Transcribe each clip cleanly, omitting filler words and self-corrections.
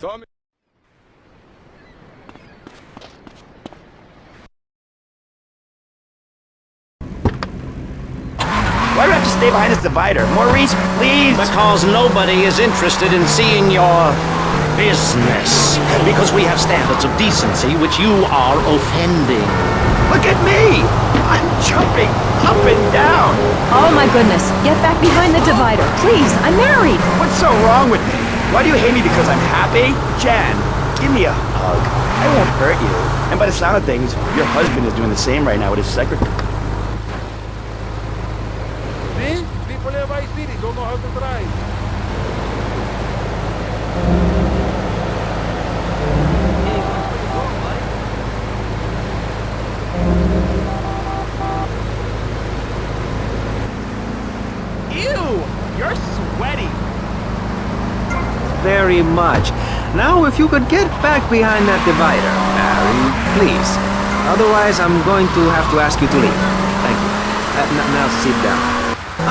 Tommy. Why do I have to stay behind this divider? Maurice, please! Because nobody is interested in seeing your business. Because we have standards of decency which you are offending. Look at me! I'm jumping up and down! Oh my goodness, get back behind the divider, please, I'm married! What's so wrong with me? Why do you hate me because I'm happy? Jan, give me a hug. I won't hurt you. And by the sound of things, your husband is doing the same right now with his secretary. See? People have ICD, don't know how to drive. Ew! You're sweaty! Very much. Now, if you could get back behind that divider, Barry, please. Otherwise, I'm going to have to ask you to leave. Thank you. Now sit down.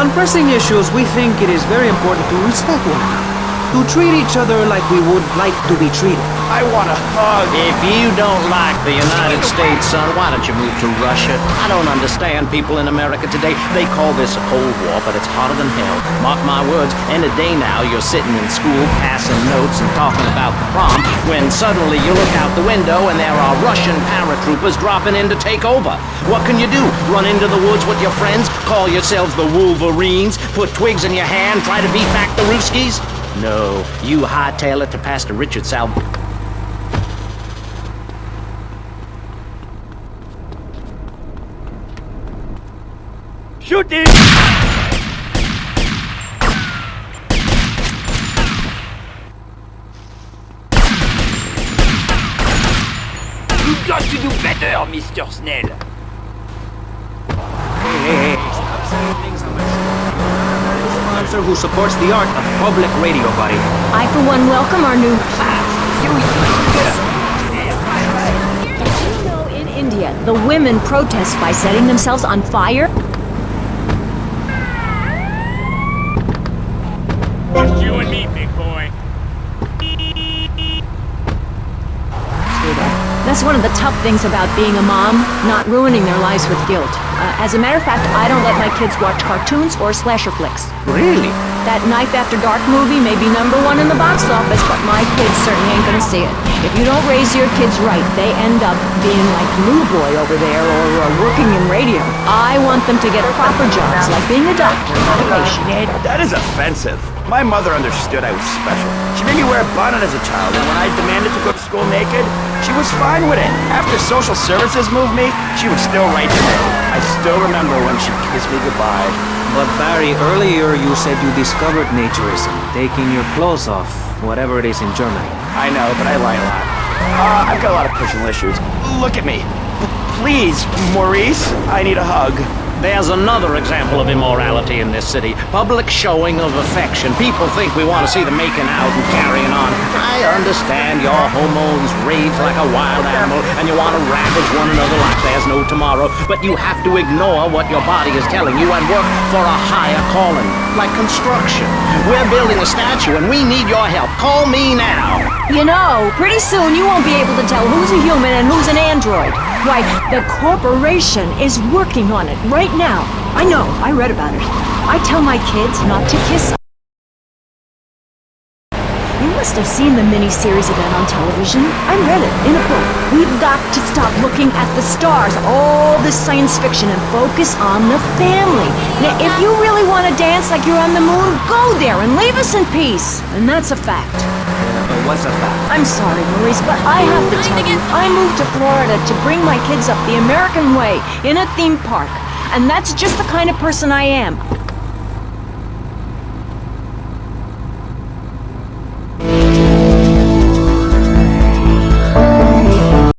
On pressing issues, we think it is very important to respect one another. To treat each other like we would like to be treated. I want a hug! If you don't like the United States, son, why don't you move to Russia? I don't understand people in America today. They call this a Cold War, but it's hotter than hell. Mark my words, any day now you're sitting in school passing notes and talking about the prom, when suddenly you look out the window and there are Russian paratroopers dropping in to take over. What can you do? Run into the woods with your friends? Call yourselves the Wolverines? Put twigs in your hair and try to beat back the Ruskies? No, you hightail it to Pastor Richard Sal... Shoot it! You've got to do better, Mr. Snell. Hey. Stop saying things on my show. Sponsor who supports the art of public radio, buddy. I for one welcome our new... Did you know in India, the women protest by setting themselves on fire? Just you and me, big boy. That's one of the tough things about being a mom, not ruining their lives with guilt. As a matter of fact, I don't let my kids watch cartoons or slasher flicks. Really? That Knife After Dark movie may be #1 in the box office, but my kids certainly ain't gonna see it. If you don't raise your kids right, they end up being like Blue Boy over there or working in radio. I want them to get proper jobs, like being a doctor, not a patient. That is offensive. My mother understood I was special. She made me wear a bonnet as a child, and when I demanded to go to school naked, she was fine with it. After social services moved me, she would still write to me. I still remember when she kissed me goodbye. But Barry, earlier you said you discovered naturism, taking your clothes off, whatever it is in Germany. I know, but I lie a lot. I've got a lot of personal issues. Look at me. Please, Maurice, I need a hug. There's another example of immorality in this city. Public showing of affection. People think we want to see them making out and carrying on. I understand your hormones rage like a wild animal and you want to ravage one another like there's no tomorrow, but you have to ignore what your body is telling you and work for a higher calling, like construction. We're building a statue and we need your help. Call me now. You know, pretty soon you won't be able to tell who's a human and who's an android. Why, the corporation is working on it right now. I know, I read about it. I tell my kids not to kiss. You must have seen the mini-series event on television. I read it in a book. We've got to stop looking at the stars, all this science fiction, and focus on the family. Now, if you really want to dance like you're on the moon, go there and leave us in peace. And that's a fact. But what's a fact? I'm sorry, Maurice, but I have to tell you, I moved to Florida to bring my kids up the American way in a theme park. And that's just the kind of person I am.